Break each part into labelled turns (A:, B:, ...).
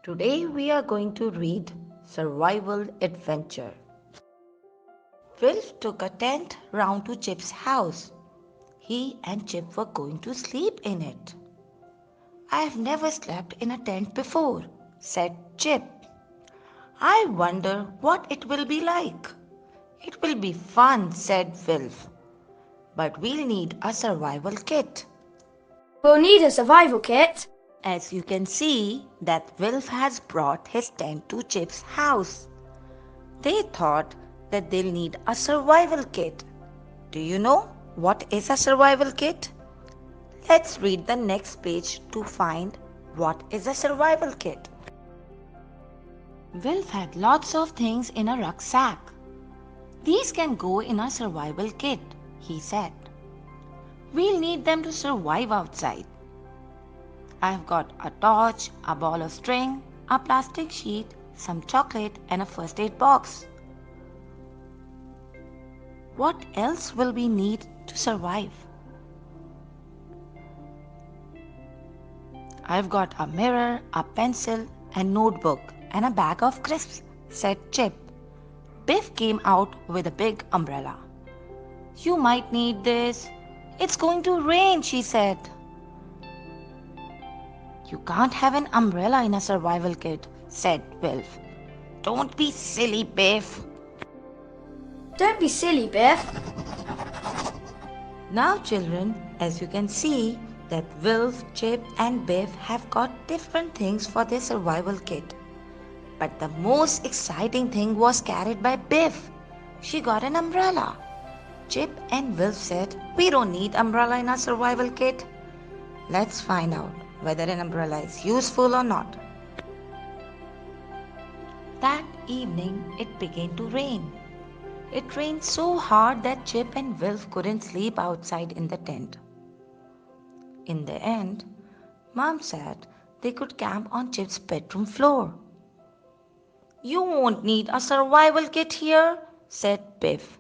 A: Today we are going to read Survival Adventure. Wilf took a tent round to Chip's house. He and Chip were going to sleep in it. I have never slept in a tent before, said Chip. I wonder what it will be like. It will be fun, said Wilf. But we'll need a survival kit.
B: We'll need a survival kit.
A: As you can see that Wilf has brought his tent to Chip's house. They thought that they'll need a survival kit. Do you know what is a survival kit? Let's read the next page to find what is a survival kit. Wilf had lots of things in a rucksack. These can go in a survival kit, he said. We'll need them to survive outside. I've got a torch, a ball of string, a plastic sheet, some chocolate, and a first aid box. What else will we need to survive? I've got a mirror, a pencil, a notebook, and a bag of crisps, said Chip. Biff came out with a big umbrella. You might need this. It's going to rain, she said. You can't have an umbrella in a survival kit, said Wilf. Don't be silly, Biff.
B: Don't be silly, Biff.
A: Now, children, as you can see that Wilf, Chip, and Biff have got different things for their survival kit. But the most exciting thing was carried by Biff. She got an umbrella. Chip and Wilf said, we don't need umbrella in our survival kit. Let's find out whether an umbrella is useful or not. That evening it began to rain. It rained so hard that Chip and Wilf couldn't sleep outside in the tent. In the end, Mom said they could camp on Chip's bedroom floor. You won't need a survival kit here, said Biff.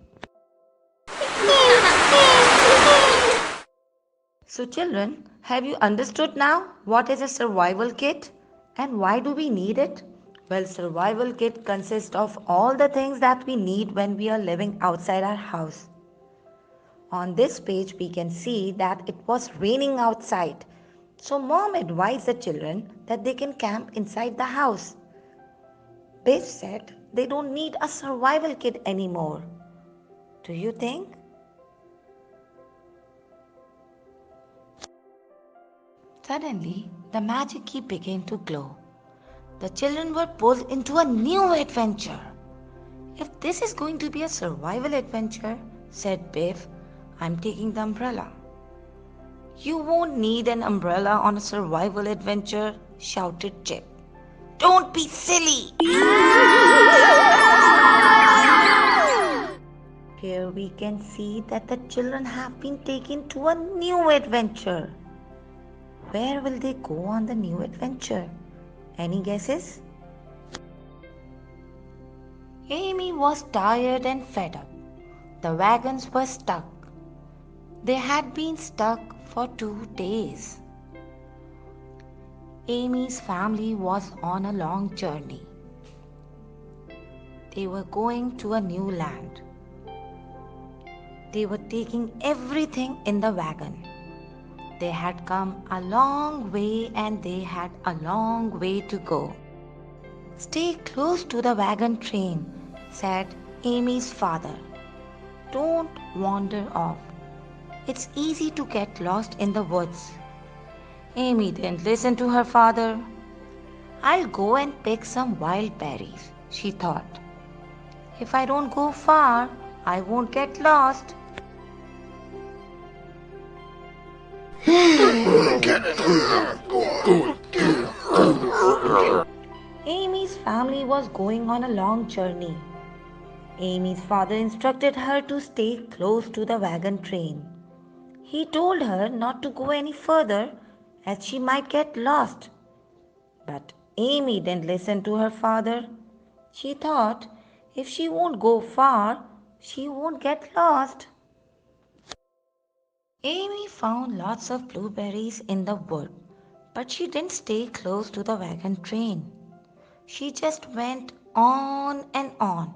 A: So children, have you understood now what is a survival kit and why do we need it? Well, survival kit consists of all the things that we need when we are living outside our house. On this page we can see that it was raining outside. So mom advised the children that they can camp inside the house. Biff said they don't need a survival kit anymore. Do you think? Suddenly, the magic key began to glow. The children were pulled into a new adventure. If this is going to be a survival adventure, said Biff, I'm taking the umbrella. You won't need an umbrella on a survival adventure, shouted Chip. Don't be silly! Here we can see that the children have been taken to a new adventure. Where will they go on the new adventure? Any guesses? Amy was tired and fed up. The wagons were stuck. They had been stuck for 2 days. Amy's family was on a long journey. They were going to a new land. They were taking everything in the wagon. They had come a long way and they had a long way to go. Stay close to the wagon train, said Amy's father. Don't wander off. It's easy to get lost in the woods. Amy didn't listen to her father. I'll go and pick some wild berries, she thought. If I don't go far, I won't get lost. Amy's family was going on a long journey. Amy's father instructed her to stay close to the wagon train. He told her not to go any further as she might get lost. But Amy didn't listen to her father. She thought if she won't go far, she won't get lost. Amy found lots of blueberries in the wood, but she didn't stay close to the wagon train. She just went on and on.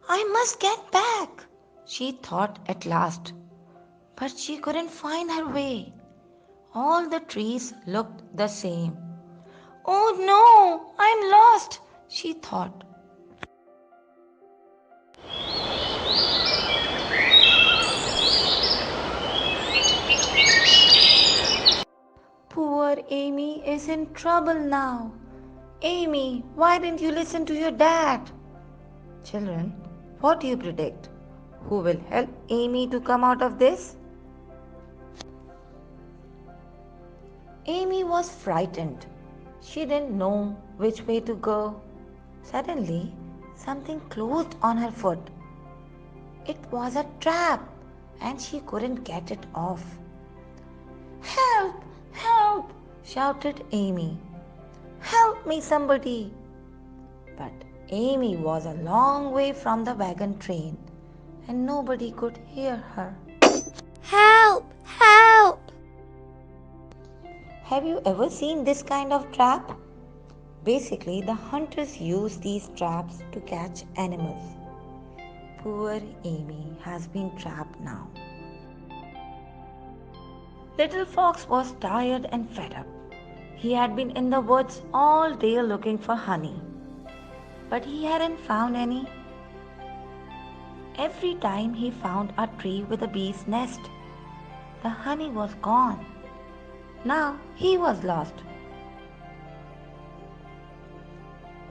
A: I must get back, she thought at last. But she couldn't find her way. All the trees looked the same. Oh no, I'm lost, she thought. Poor Amy is in trouble now. Amy, why didn't you listen to your dad? Children, what do you predict? Who will help Amy to come out of this? Amy was frightened. She didn't know which way to go. Suddenly, something closed on her foot. It was a trap and she couldn't get it off. Help! Help! Shouted Amy. Help me, somebody! But Amy was a long way from the wagon train and nobody could hear her.
B: Help! Help!
A: Have you ever seen this kind of trap? Basically, the hunters use these traps to catch animals. Poor Amy has been trapped now. Little Fox was tired and fed up. He had been in the woods all day looking for honey, but he hadn't found any. Every time he found a tree with a bee's nest, the honey was gone. Now he was lost.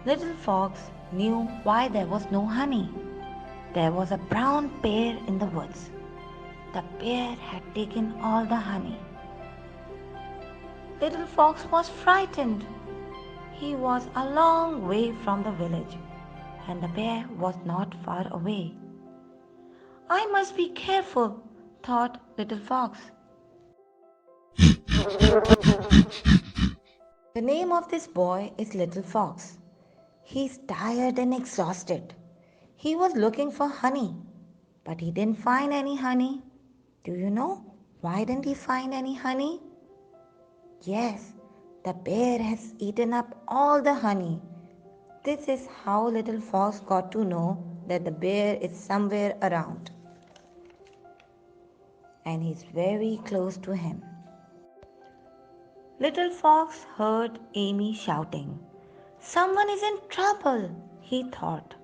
A: Little Fox knew why there was no honey. There was a brown bear in the woods. The bear had taken all the honey. Little Fox was frightened. He was a long way from the village, and the bear was not far away. I must be careful, thought Little Fox. The name of this boy is Little Fox. He's tired and exhausted. He was looking for honey, but he didn't find any honey. Do you know why didn't he find any honey? Yes, the bear has eaten up all the honey. This is how Little Fox got to know that the bear is somewhere around. And he's very close to him. Little Fox heard Amy shouting. Someone is in trouble, he thought.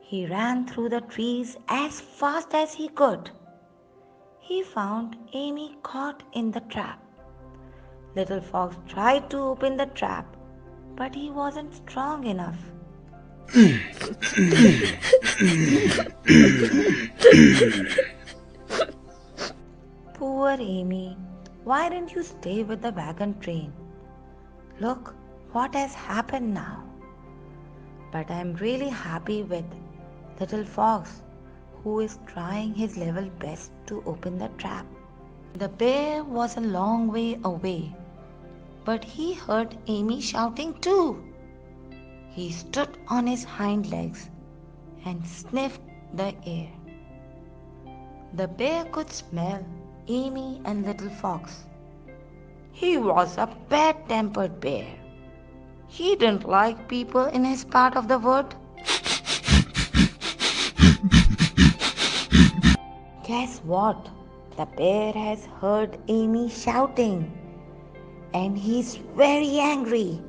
A: He ran through the trees as fast as he could. He found Amy caught in the trap. Little Fox tried to open the trap, but he wasn't strong enough. Poor Amy, why didn't you stay with the wagon train? Look what has happened now. But I'm really happy with Little Fox, who is trying his level best to open the trap. The bear was a long way away, but he heard Amy shouting too. He stood on his hind legs and sniffed the air. The bear could smell Amy and Little Fox. He was a bad-tempered bear. He didn't like people in his part of the wood. Guess what? The bear has heard Amy shouting and he's very angry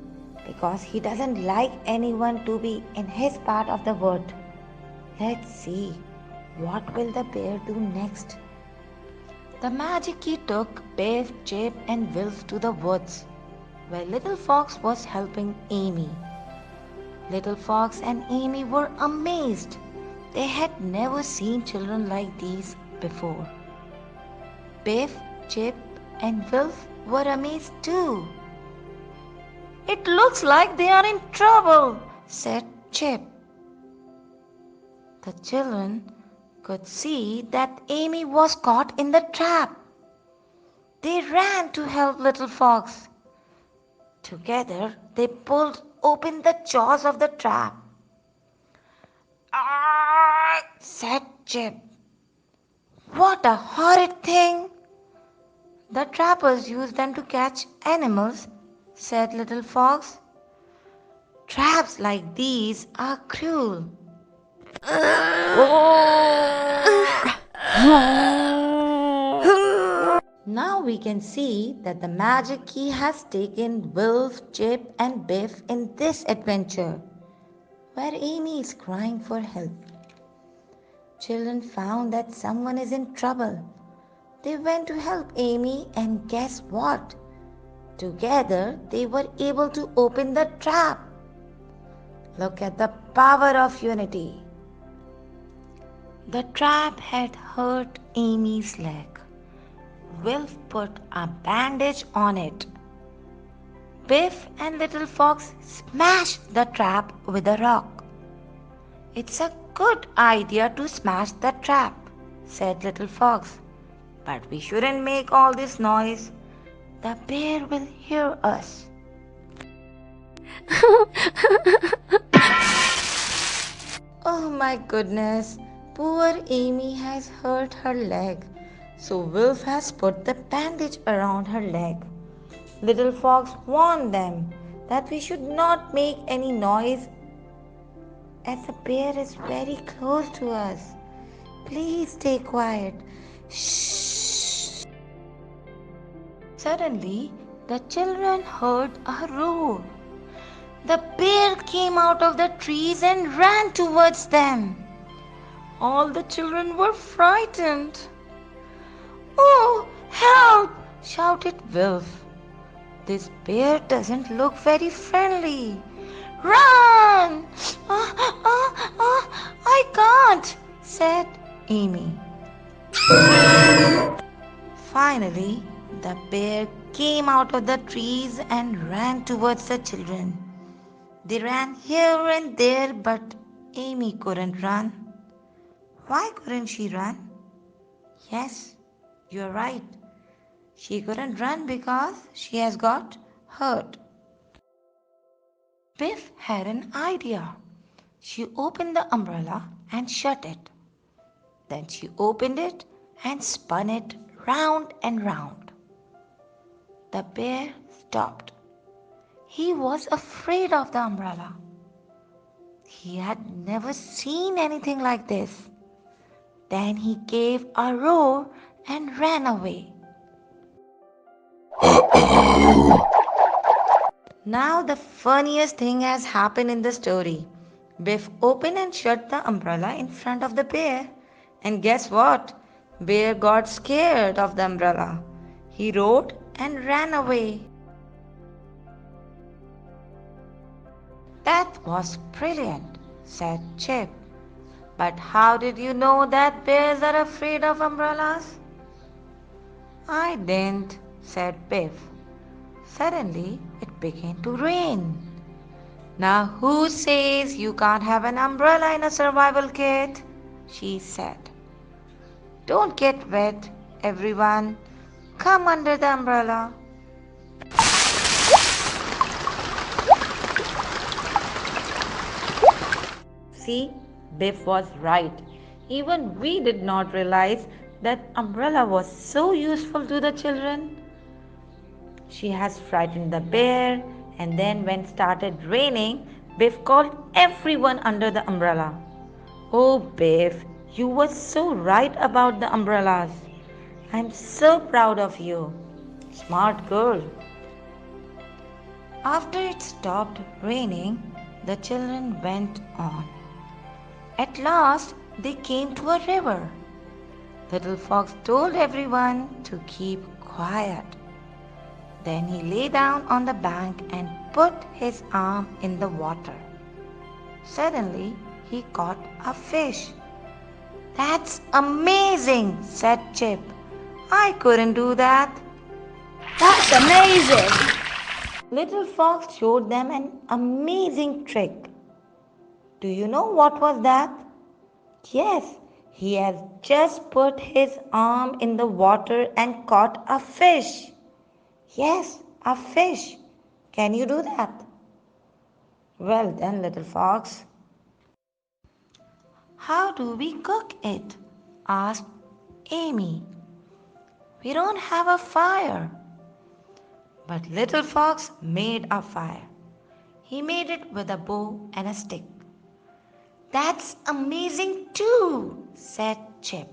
A: because he doesn't like anyone to be in his part of the wood. Let's see, what will the bear do next? The magic key took Biff, Chip and Wilf to the woods where Little Fox was helping Amy. Little Fox and Amy were amazed. They had never seen children like these before. Biff, Chip and Wilf were amazed too. It looks like they are in trouble, said Chip. The children could see that Amy was caught in the trap. They ran to help Little Fox. Together they pulled open the jaws of the trap. Ah, said Chip. What a horrid thing! The trappers used them to catch animals, said Little Fox. Traps like these are cruel. Now we can see that the magic key has taken Wolf, Chip, and Biff in this adventure, where Amy is crying for help. Children found that someone is in trouble. They went to help Amy, and guess what? Together they were able to open the trap. Look at the power of unity. The trap had hurt Amy's leg. Wilf put a bandage on it. Biff and Little Fox smashed the trap with a rock. It's a good idea to smash the trap, said Little Fox. But we shouldn't make all this noise. The bear will hear us. Oh my goodness, poor Amy has hurt her leg. So Wolf has put the bandage around her leg. Little Fox warned them that we should not make any noise as the bear is very close to us. Please stay quiet. Shh. Suddenly, the children heard a roar. The bear came out of the trees and ran towards them. All the children were frightened. Oh, help! Shouted Wolf. This bear doesn't look very friendly. Run! I can't, said Amy. Finally, the bear came out of the trees and ran towards the children. They ran here and there, but Amy couldn't run. Why couldn't she run? Yes, you're right. She couldn't run because she has got hurt. Biff had an idea. She opened the umbrella and shut it. Then she opened it and spun it round and round. The bear stopped. He was afraid of the umbrella. He had never seen anything like this. Then he gave a roar and ran away. Now the funniest thing has happened in the story. Biff opened and shut the umbrella in front of the bear. And guess what? Bear got scared of the umbrella. He roared and ran away. That was brilliant, said Chip. But how did you know that bears are afraid of umbrellas? I didn't, said Biff. Suddenly, it began to rain. Now, who says you can't have an umbrella in a survival kit? She said. Don't get wet, everyone. Come under the umbrella. See, Biff was right. Even we did not realize that umbrella was so useful to the children. She has frightened the bear, and then when it started raining, Biff called everyone under the umbrella. Oh, Biff, you were so right about the umbrellas. I'm so proud of you. Smart girl. After it stopped raining, the children went on. At last, they came to a river. Little Fox told everyone to keep quiet. Then he lay down on the bank and put his arm in the water. Suddenly, he caught a fish. That's amazing, said Chip. I couldn't do that.
B: That's amazing!
A: Little Fox showed them an amazing trick. Do you know what was that? Yes, he has just put his arm in the water and caught a fish. Yes, a fish. Can you do that? Well then, Little Fox. How do we cook it? Asked Amy. We don't have a fire. But Little Fox made a fire. He made it with a bow and a stick. That's amazing too, said Chip.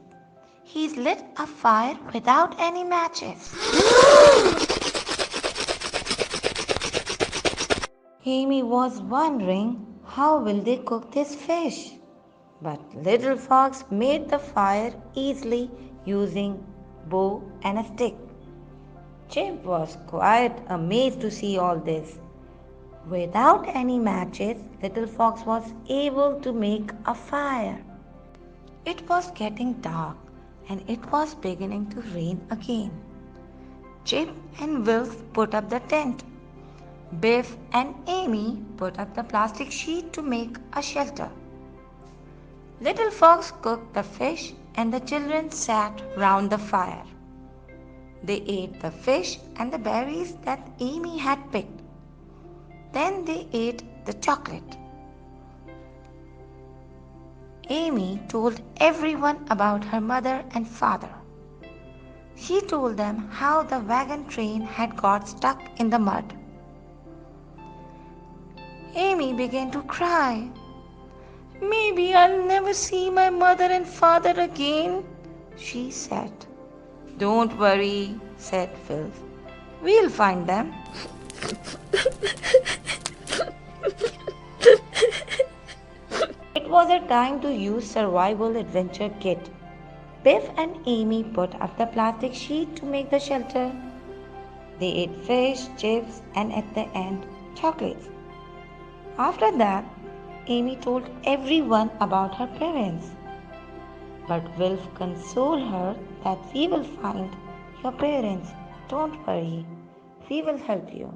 A: He's lit a fire without any matches. Amy was wondering how will they cook this fish. But Little Fox made the fire easily using bow and a stick. Chip was quite amazed to see all this. Without any matches, Little Fox was able to make a fire. It was getting dark and it was beginning to rain again. Chip and Wilf put up the tent. Biff and Amy put up the plastic sheet to make a shelter. Little Fox cooked the fish and the children sat round the fire. They ate the fish and the berries that Amy had picked. Then they ate the chocolate. Amy told everyone about her mother and father. She told them how the wagon train had got stuck in the mud. Amy began to cry. Maybe I'll never see my mother and father again, she said. Don't worry, said Phil. We'll find them. It was a time to use survival adventure kit. Biff and Amy put up the plastic sheet to make the shelter. They ate fish, chips, and at the end, chocolates. After that, Amy told everyone about her parents. But Wilf consoled her that we will find your parents. Don't worry, we will help you.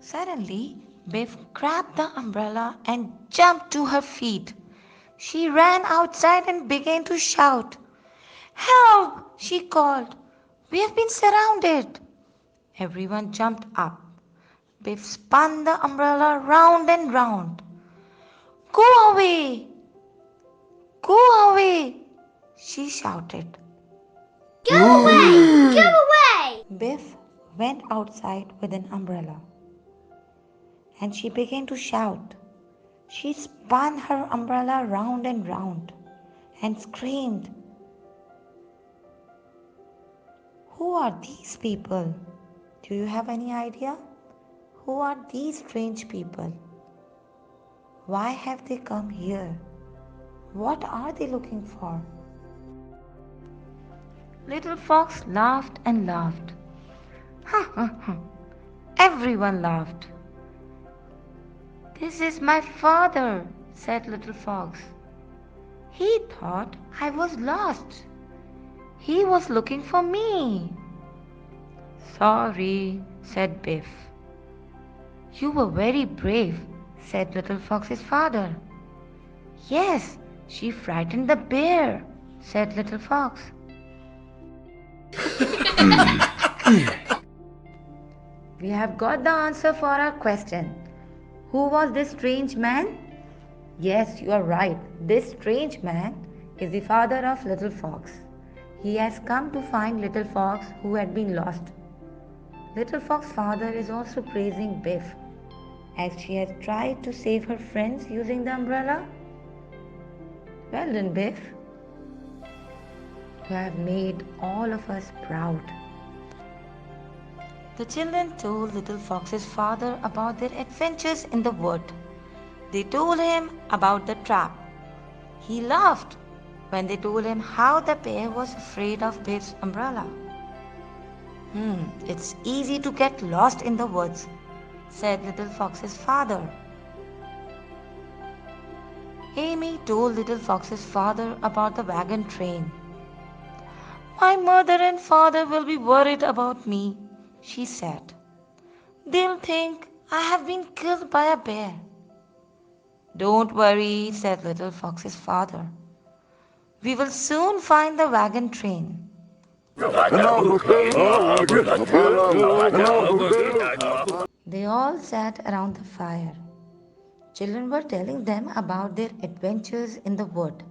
A: Suddenly, Biff grabbed the umbrella and jumped to her feet. She ran outside and began to shout. Help! She called. We have been surrounded. Everyone jumped up. Biff spun the umbrella round and round. Go away! Go away! She shouted.
B: Go away! Go away!
A: Biff went outside with an umbrella and she began to shout. She spun her umbrella round and round and screamed. Who are these people? Do you have any idea? Who are these strange people? Why have they come here? What are they looking for? Little Fox laughed and laughed. Ha ha ha. Everyone laughed. This is my father, said Little Fox. He thought I was lost. He was looking for me. Sorry, said Biff. You were very brave, said Little Fox's father. Yes, she frightened the bear, said Little Fox. We have got the answer for our question. Who was this strange man? Yes, you are right. This strange man is the father of Little Fox. He has come to find Little Fox who had been lost. Little Fox's father is also praising Biff as she has tried to save her friends using the umbrella. Well done, Biff. You have made all of us proud. The children told Little Fox's father about their adventures in the wood. They told him about the trap. He laughed when they told him how the bear was afraid of Biff's umbrella. It's easy to get lost in the woods, said Little Fox's father. Amy told Little Fox's father about the wagon train. My mother and father will be worried about me, she said. They'll think I have been killed by a bear. Don't worry, said Little Fox's father. We will soon find the wagon train. They all sat around the fire. Children were telling them about their adventures in the wood.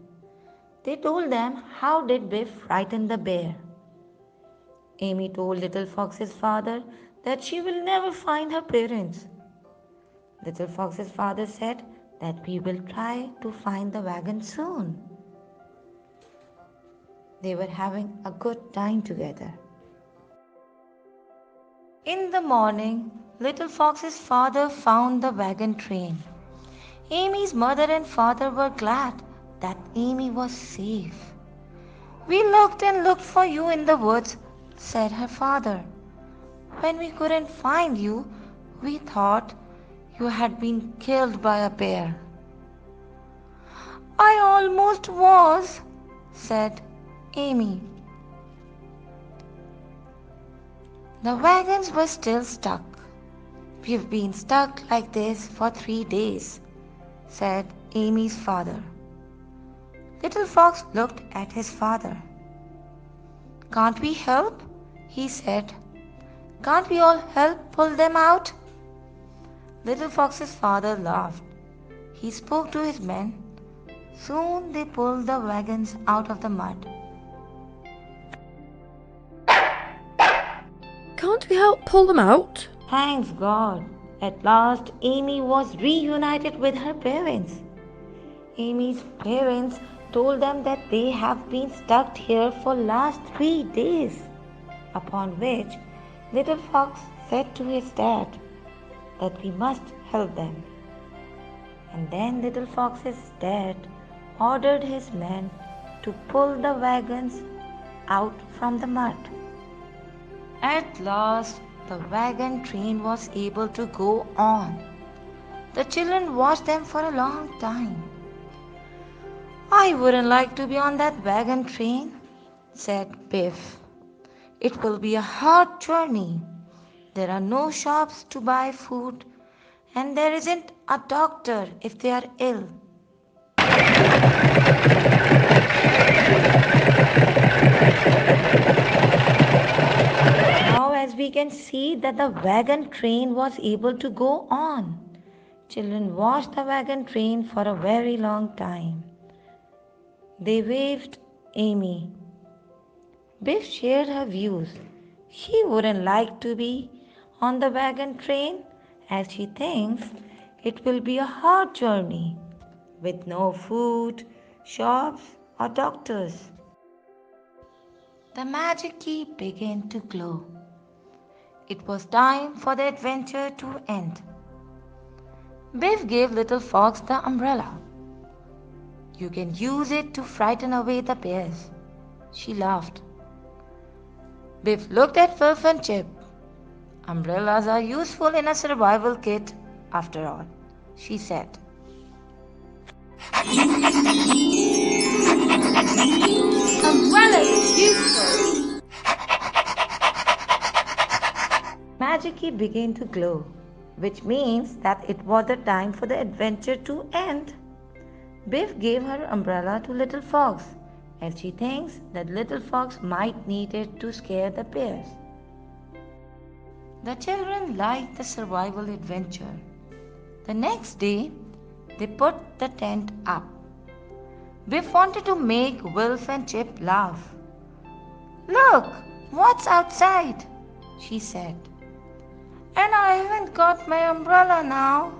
A: They told them how did Biff frighten the bear. Amy told Little Fox's father that she will never find her parents. Little Fox's father said that we will try to find the wagon soon. They were having a good time together. In the morning, Little Fox's father found the wagon train. Amy's mother and father were glad that Amy was safe. We looked and looked for you in the woods, said her father. When we couldn't find you, we thought you had been killed by a bear. I almost was, said Amy. The wagons were still stuck. We've been stuck like this for 3 days, said Amy's father. Little Fox looked at his father. Can't we help? He said. Can't we all help pull them out? Little Fox's father laughed. He spoke to his men. Soon they pulled the wagons out of the mud.
C: Can't we help pull them out?
A: Thanks God. At last, Amy was reunited with her parents. Amy's parents told them that they have been stuck here for last 3 days. Upon which, Little Fox said to his dad that we must help them. And then Little Fox's dad ordered his men to pull the wagons out from the mud. At last, the wagon train was able to go on. The children watched them for a long time. I wouldn't like to be on that wagon train, said Biff. It will be a hard journey. There are no shops to buy food, and there isn't a doctor if they are ill. Now, as we can see that the wagon train was able to go on. Children watched the wagon train for a very long time. They waved Amy. Biff shared her views. She wouldn't like to be on the wagon train as she thinks it will be a hard journey with no food, shops, or doctors. The magic key began to glow. It was time for the adventure to end. Biff gave Little Fox the umbrella. You can use it to frighten away the bears. She laughed. Biff looked at Wilf and Chip. Umbrellas are useful in a survival kit, after all, she said.
B: Umbrellas are useful.
A: Magic key began to glow, which means that it was the time for the adventure to end. Biff gave her umbrella to Little Fox, as she thinks that Little Fox might need it to scare the bears. The children liked the survival adventure. The next day, they put the tent up. Biff wanted to make Wilf and Chip laugh. Look, what's outside? She said. And I haven't got my umbrella now.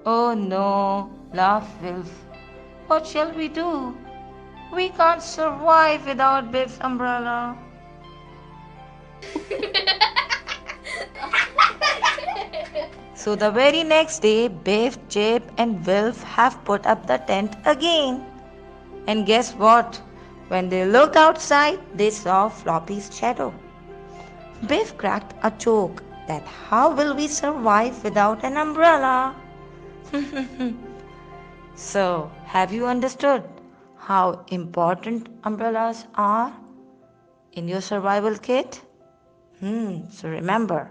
A: Oh no, laughed Wilf. What shall we do? We can't survive without Biff's umbrella. So the very next day, Biff, Chip, and Wilf have put up the tent again. And guess what? When they looked outside, they saw Floppy's shadow. Biff cracked a joke that how will we survive without an umbrella? So, have you understood how important umbrellas are in your survival kit? So remember,